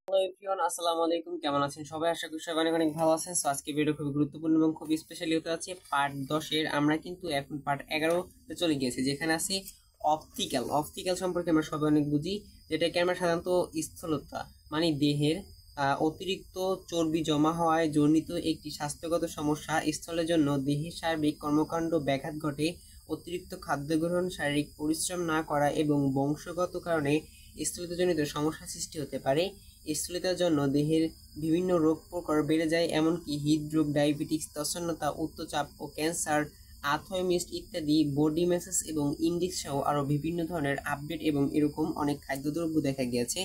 Hello everyone, আসসালামু আলাইকুম। কেমন আছেন সবাই? আশা করি সবাই অনেক অনেক ভালো আছেন। সো আজকে ভিডিও খুবই গুরুত্বপূর্ণ এবং খুব স্পেশালি হতে আছে পার্ট 10 এর। আমরা কিন্তু এখন পার্ট 11 তে চলে গিয়েছি, যেখানে আছে অপটিক্যাল সম্পর্কে আমরা সবাই অনেক বুঝি, যেটাকে আমরা সাধারণত স্থূলতা মানে দেহের অতিরিক্ত চর্বি জমা হওয়ায় জনিত একটি স্বাস্থ্যগত সমস্যা। স্থলের জন্য দেহের সার্বিক কর্মকাণ্ড ব্যাঘাত ঘটে, অতিরিক্ত খাদ্য গ্রহণ, শারীরিক পরিশ্রম না করা এবং বংশগত কারণে স্থূলতাজনিত সমস্যা সৃষ্টি হতে পারে। স্থূলতার জন্য দেহের বিভিন্ন রোগ প্রকার বেড়ে যায়, এমনকি হৃদরোগ, ডায়াবেটিস, ত্বচান্নতা, উচ্চচাপ ও ক্যান্সার, আর্থ্রাইটিস ইত্যাদি। বডি ম্যাসাজ এবং ইনডেক্স সহ আরো বিভিন্ন ধরনের আপডেট এবং এরকম অনেক খাদ্যদ্রব্য দেখা গিয়েছে।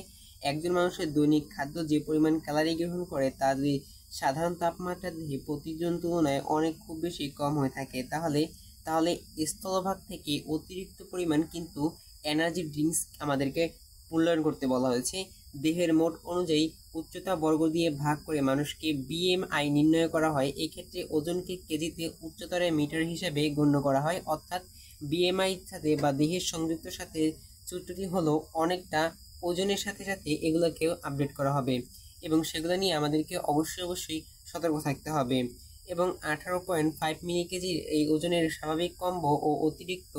একজন মানুষের দৈনিক খাদ্য যে পরিমাণ ক্যালোরি গ্রহণ করে তা যদি সাধারণ তাপমাত্রা দেহে প্রতিদিন তুলনায় অনেক খুব বেশি কম হয়ে থাকে, তাহলে তাহলে স্থলভাগ থেকে অতিরিক্ত পরিমাণ কিন্তু এনার্জি ড্রিঙ্কস আমাদেরকে মূল্যায়ন করতে বলা হয়েছে। দেহের মোট অনুযায়ী উচ্চতা বর্গ দিয়ে ভাগ করে মানুষকে বিএমআই নির্ণয় করা হয়। এক্ষেত্রে ওজনকে কেজিতে, উচ্চতারে মিটার হিসেবে গণ্য করা হয়। অর্থাৎ বিএমআই সাথে বা দেহের সংযুক্ত সাথে সূত্রটি হলো অনেকটা ওজনের সাথে সাথে এগুলোকেও আপডেট করা হবে এবং সেগুলো নিয়ে আমাদেরকে অবশ্যই সতর্ক থাকতে হবে। এবং 18.5 মিলি কেজির এই ওজনের স্বাভাবিক কম্ব ও অতিরিক্ত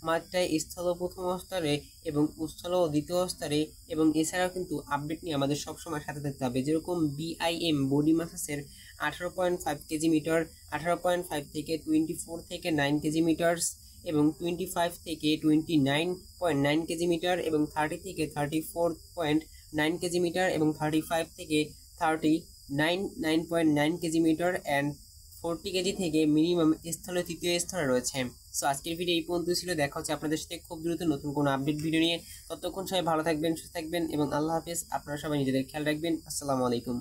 মাত্রায় স্থল প্রথম স্তরে এবং স্থল দ্বিতীয় স্তরে। এবং এছাড়াও কিন্তু আপডেট নিয়ে আমাদের সবসময় সাথে থাকতে হবে, যেরকম বিআইএম বডি মাসের 18.5 কেজি মিটার, 18.5 থেকে 24 থেকে 9 কেজি মিটার, এবং 25 থেকে 29.9 কেজি মিটার, এবং 30 থেকে 34.9 কেজি মিটার, এবং 35 থেকে 39.9 কেজি মিটার, অ্যান্ড 40 কেজি থেকে মিনিমাম স্থলে তৃতীয় স্তরে রয়েছে। সো আজকের ভিডিও এই পর্যন্ত ছিল। দেখা হচ্ছে আপনাদের সাথে খুব দ্রুত নতুন কোনো আপডেট ভিডিও নিয়ে। ততক্ষণ সবাই ভালো থাকবেন, সুস্থ থাকবেন এবং আল্লাহ হাফেজ। আপনারা সবাই নিজেদের খেয়াল রাখবেন। আসসালামু আলাইকুম।